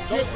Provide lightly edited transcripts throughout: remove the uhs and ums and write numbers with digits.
Go. It's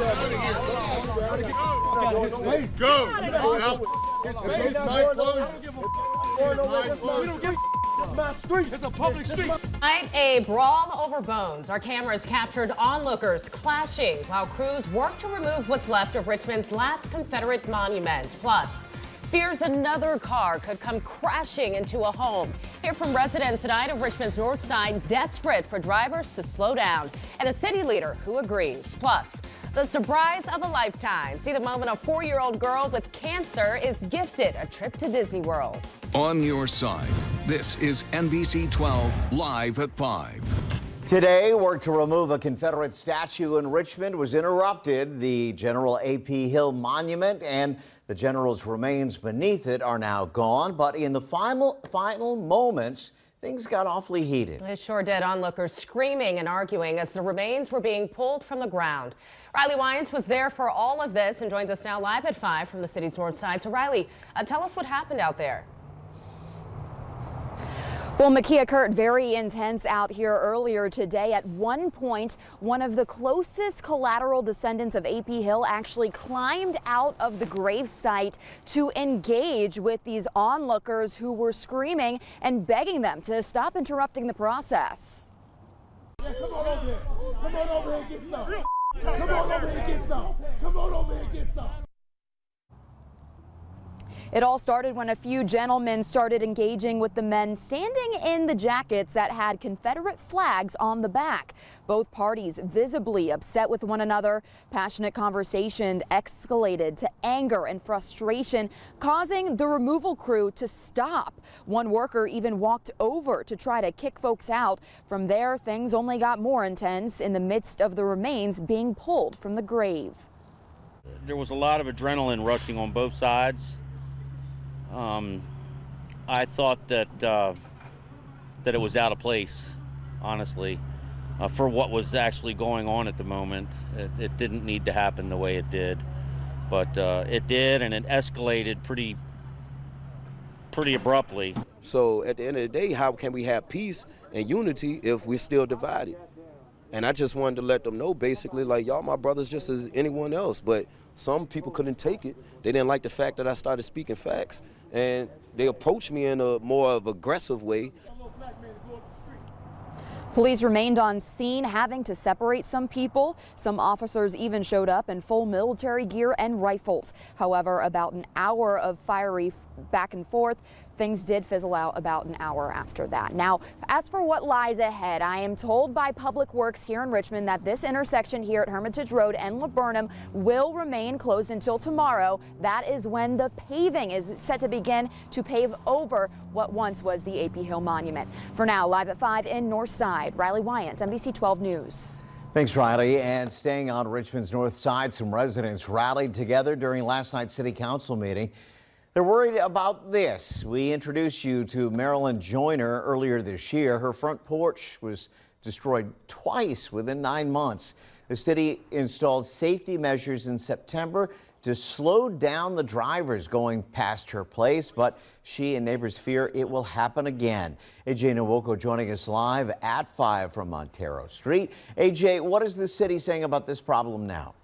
a public street. Tonight, a brawl over Bones. Our cameras captured onlookers clashing while crews work to remove what's left of Richmond's last Confederate monument. Plus, fears another car could come crashing into a home. Hear from residents tonight of Richmond's north side, desperate for drivers to slow down, and a city leader who agrees. Plus, the surprise of a lifetime. See the moment a 4-year-old girl with cancer is gifted a trip to Disney World. On your side, this is NBC 12 live at 5. Today, work to remove a Confederate statue in Richmond was interrupted. The General A.P. Hill Monument and the general's remains beneath it are now gone. But in the final moments, things got awfully heated. It sure did. Onlookers screaming and arguing as the remains were being pulled from the ground. Riley Wyant was there for all of this and joins us now live at 5 from the city's north side. So Riley, tell us what happened out there. Well, Makia, Kurt, very intense out here earlier today. At one point, one of the closest collateral descendants of A.P. Hill actually climbed out of the gravesite to engage with these onlookers who were screaming and begging them to stop interrupting the process. Yeah, come on over here. Come on over here and get some. Come on over here and get some. Come on over here and get some. It all started when a few gentlemen started engaging with the men standing in the jackets that had Confederate flags on the back. Both parties visibly upset with one another. Passionate conversation escalated to anger and frustration, causing the removal crew to stop. One worker even walked over to try to kick folks out. From there, things only got more intense in the midst of the remains being pulled from the grave. There was a lot of adrenaline rushing on both sides. I thought that it was out of place, honestly, for what was actually going on at the moment. It didn't need to happen the way it did, but it did, and it escalated pretty abruptly. So at the end of the day, how can we have peace and unity if we're still divided? And I just wanted to let them know, basically, like, y'all my brothers just as anyone else, but some people couldn't take it. They didn't like the fact that I started speaking facts, and they approached me in a more of aggressive way. Police remained on scene, having to separate some people. Some officers even showed up in full military gear and rifles. However, about an hour of fiery back and forth, things did fizzle out about an hour after that. Now, as for what lies ahead, I am told by Public Works here in Richmond that this intersection here at Hermitage Road and Laburnum will remain closed until tomorrow. That is when the paving is set to begin to pave over what once was the A.P. Hill Monument. For now, live at 5 in Northside, Riley Wyant, NBC 12 News. Thanks, Riley. And staying on Richmond's north side, some residents rallied together during last night's city council meeting. They're worried about this. We introduced you to Marilyn Joyner earlier this year. Her front porch was destroyed twice within 9 months. The city installed safety measures in September to slow down the drivers going past her place, but she and neighbors fear it will happen again. AJ Nwoko joining us live at 5 from Montero Street. AJ, what is the city saying about this problem now?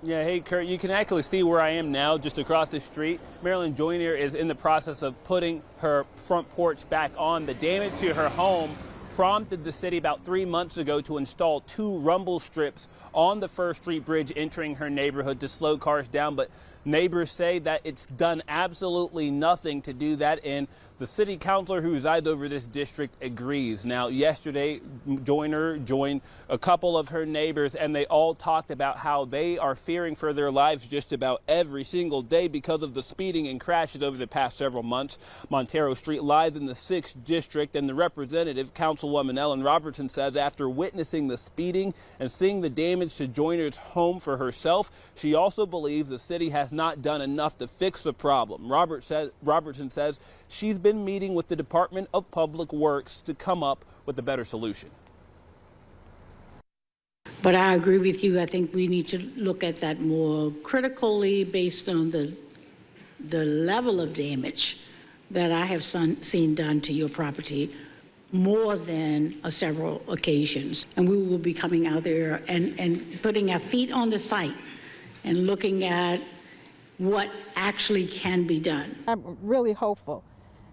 Yeah, hey Kurt, you can actually see where I am now, just across the street. Marilyn Joyner is in the process of putting her front porch back on. The damage to her home prompted the city about 3 months ago to install 2 rumble strips on the First Street Bridge entering her neighborhood to slow cars down. But neighbors say that it's done absolutely nothing to do that, and the city councilor who resides over this district agrees. Now, yesterday, Joyner joined a couple of her neighbors, and they all talked about how they are fearing for their lives just about every single day because of the speeding and crashes over the past several months. Montero Street lies in the 6th district, and the representative, Councilwoman Ellen Robertson, says after witnessing the speeding and seeing the damage to Joyner's home for herself, she also believes the city has not done enough to fix the problem. Robertson says she's been meeting with the Department of Public Works to come up with a better solution. But I agree with you. I think we need to look at that more critically based on the level of damage that I have seen done to your property more than several occasions. And we will be coming out there and putting our feet on the site and looking at what actually can be done. I'm really hopeful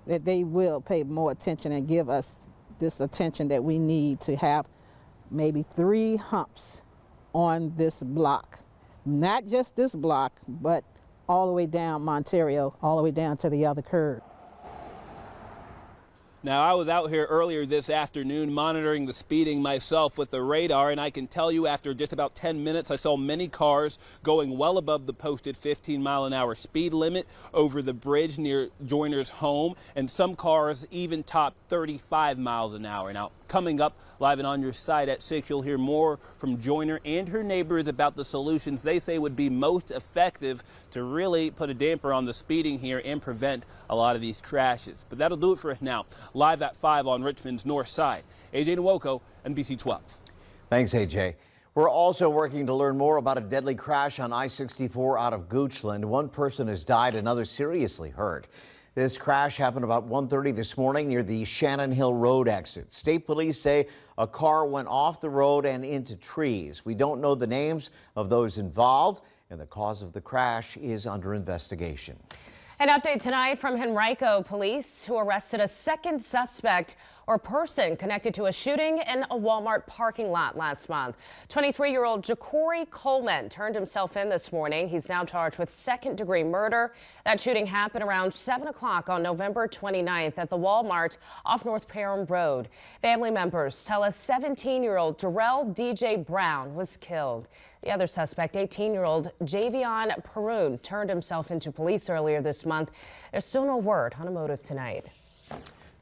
that they will pay more attention and give us this attention that we need to have maybe 3 humps on this block. Not just this block, but all the way down Montario, all the way down to the other curb. Now, I was out here earlier this afternoon monitoring the speeding myself with the radar, and I can tell you after just about 10 minutes, I saw many cars going well above the posted 15-mile-an-hour speed limit over the bridge near Joyner's home, and some cars even topped 35 miles an hour. Now, coming up live and on your side at 6, you'll hear more from Joyner and her neighbors about the solutions they say would be most effective to really put a damper on the speeding here and prevent a lot of these crashes. But that'll do it for us now. Live at 5 on Richmond's north side. AJ Nwoko, NBC 12. Thanks, AJ. We're also working to learn more about a deadly crash on I-64 out of Goochland. One person has died, another seriously hurt. This crash happened about 1:30 this morning near the Shannon Hill Road exit. State police say a car went off the road and into trees. We don't know the names of those involved, and the cause of the crash is under investigation. An update tonight from Henrico police, who arrested a second suspect or person connected to a shooting in a Walmart parking lot last month. 23-year-old Ja'Cory Coleman turned himself in this morning. He's now charged with second-degree murder. That shooting happened around 7 o'clock on November 29th at the Walmart off North Parham Road. Family members tell us 17-year-old Darrell DJ Brown was killed. The other suspect, 18-year-old Javion Perun, turned himself into police earlier this month. There's still no word on a motive tonight.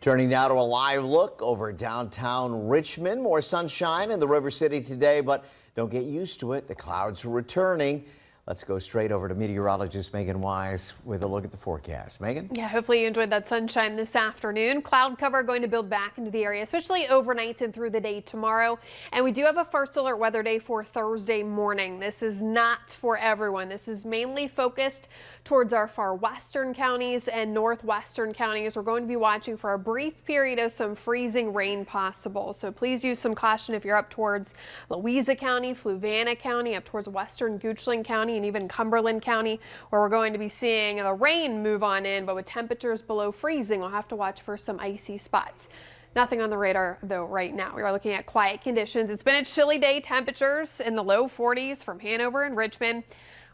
Turning now to a live look over downtown Richmond. More sunshine in the River City today, but don't get used to it. The clouds are returning. Let's go straight over to meteorologist Megan Wise with a look at the forecast. Megan? Yeah, hopefully you enjoyed that sunshine this afternoon. Cloud cover going to build back into the area, especially overnight and through the day tomorrow. And we do have a first alert weather day for Thursday morning. This is not for everyone. This is mainly focused towards our far western counties and northwestern counties. We're going to be watching for a brief period of some freezing rain possible. So please use some caution if you're up towards Louisa County, Fluvanna County, up towards western Goochland County, and even Cumberland County, where we're going to be seeing the rain move on in, but with temperatures below freezing, we'll have to watch for some icy spots. Nothing on the radar, though, right now. We are looking at quiet conditions. It's been a chilly day. Temperatures in the low 40s from Hanover and Richmond.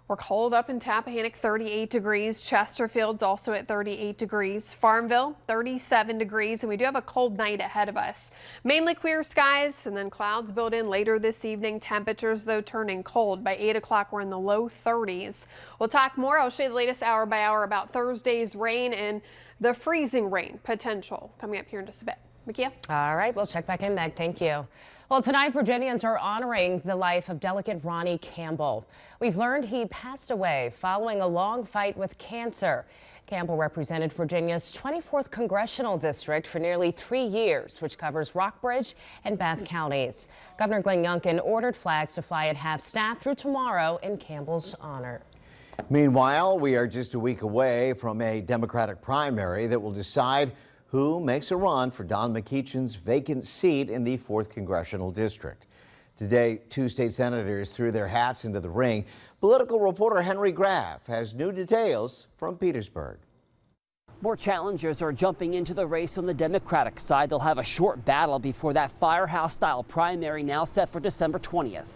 We're cold up in Tappahannock, 38 degrees. Chesterfield's also at 38 degrees. Farmville, 37 degrees. And we do have a cold night ahead of us. Mainly clear skies and then clouds build in later this evening. Temperatures, though, turning cold. By 8 o'clock, we're in the low 30s. We'll talk more. I'll show you the latest hour by hour about Thursday's rain and the freezing rain potential coming up here in just a bit. Makia? All right, we'll check back in, Meg. Thank you. Well, tonight, Virginians are honoring the life of Delegate Ronnie Campbell. We've learned he passed away following a long fight with cancer. Campbell represented Virginia's 24th congressional district for nearly 3 years, which covers Rockbridge and Bath counties. Governor Glenn Youngkin ordered flags to fly at half-staff through tomorrow in Campbell's honor. Meanwhile, we are just a week away from a Democratic primary that will decide who makes a run for Don McEachin's vacant seat in the 4th Congressional District. Today, 2 state senators threw their hats into the ring. Political reporter Henry Graff has new details from Petersburg. More challengers are jumping into the race on the Democratic side. They'll have a short battle before that firehouse-style primary now set for December 20th.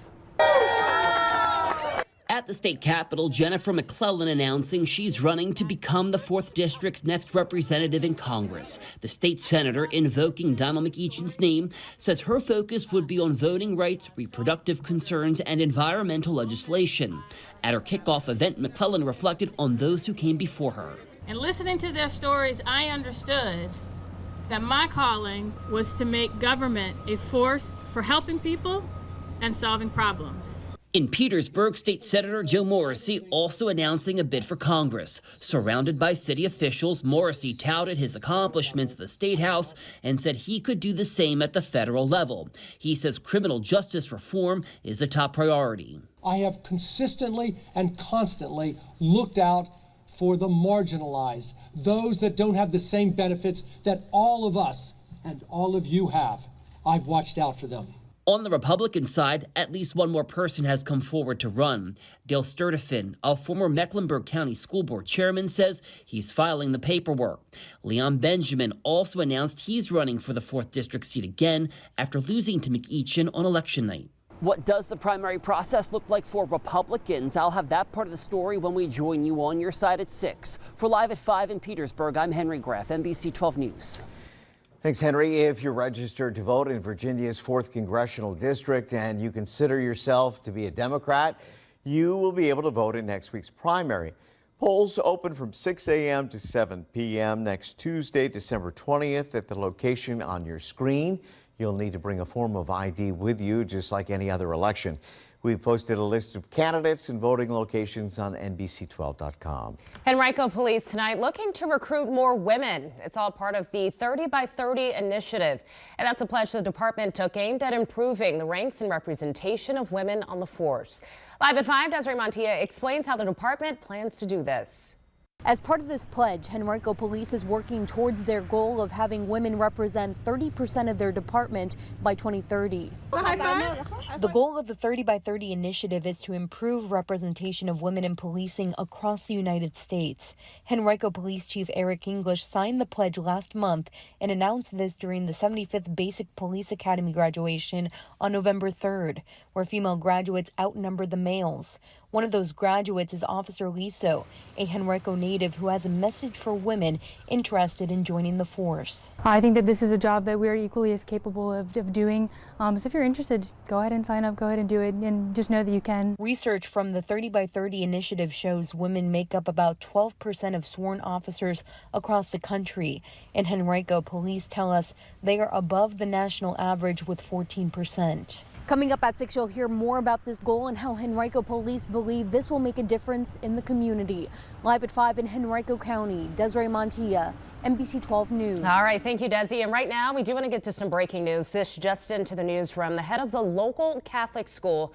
At the state capitol, Jennifer McClellan announcing she's running to become the 4th District's next representative in Congress. The state senator, invoking Donald McEachin's name, says her focus would be on voting rights, reproductive concerns, and environmental legislation. At her kickoff event, McClellan reflected on those who came before her. And listening to their stories, I understood that my calling was to make government a force for helping people and solving problems. In Petersburg, State Senator Joe Morrissey also announcing a bid for Congress. Surrounded by city officials, Morrissey touted his accomplishments at the State House and said he could do the same at the federal level. He says criminal justice reform is a top priority. I have consistently and constantly looked out for the marginalized, those that don't have the same benefits that all of us and all of you have. I've watched out for them. On the Republican side, at least one more person has come forward to run. Dale Sturtevant, a former Mecklenburg County School Board chairman, says he's filing the paperwork. Leon Benjamin also announced he's running for the 4th District seat again after losing to McEachin on election night. What does the primary process look like for Republicans? I'll have that part of the story when we join you on your side at 6. For Live at 5 in Petersburg, I'm Henry Graff, NBC 12 News. Thanks, Henry. If you're registered to vote in Virginia's 4th Congressional District and you consider yourself to be a Democrat, you will be able to vote in next week's primary. Polls open from 6 a.m. to 7 p.m. next Tuesday, December 20th at the location on your screen. You'll need to bring a form of ID with you, just like any other election. We've posted a list of candidates and voting locations on NBC12.com. Henrico Police tonight looking to recruit more women. It's all part of the 30 by 30 initiative. And that's a pledge the department took aimed at improving the ranks and representation of women on the force. Live at 5, Desiree Montilla explains how the department plans to do this. As part of this pledge, Henrico Police is working towards their goal of having women represent 30% of their department by 2030. The goal of the 30 by 30 initiative is to improve representation of women in policing across the United States. Henrico Police Chief Eric English signed the pledge last month and announced this during the 75th Basic Police Academy graduation on November 3rd, where female graduates outnumbered the males. One of those graduates is Officer Liso, a Henrico native who has a message for women interested in joining the force. I think that this is a job that we're equally as capable of doing. So if you're interested, go ahead and sign up, go ahead and do it, and just know that you can. Research from the 30 by 30 initiative shows women make up about 12% of sworn officers across the country. And Henrico police tell us they are above the national average with 14%. Coming up at 6, you'll hear more about this goal and how Henrico police believe this will make a difference in the community. Live at 5 in Henrico County, Desiree Montilla, NBC 12 News. All right, thank you, Desi. And right now, we do want to get to some breaking news. This just into the newsroom. The head of the local Catholic school,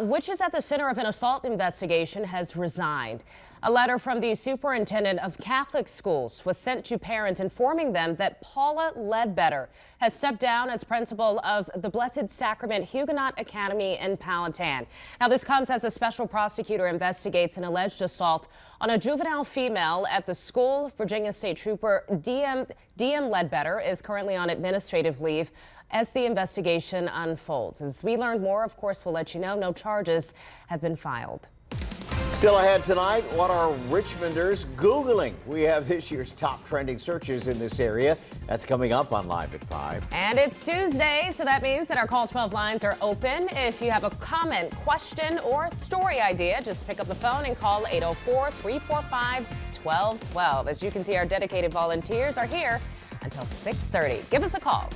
which is at the center of an assault investigation, has resigned. A letter from the superintendent of Catholic schools was sent to parents informing them that Paula Ledbetter has stepped down as principal of the Blessed Sacrament Huguenot Academy in Powhatan. Now, this comes as a special prosecutor investigates an alleged assault on a juvenile female at the school. Virginia State Trooper DM Ledbetter is currently on administrative leave as the investigation unfolds. As we learn more, of course, we'll let you know. No charges have been filed. Still ahead tonight, what are Richmonders Googling? We have this year's top trending searches in this area. That's coming up on Live at 5. And it's Tuesday, so that means that our Call 12 lines are open. If you have a comment, question, or a story idea, just pick up the phone and call 804-345-1212. As you can see, our dedicated volunteers are here until 6:30. Give us a call.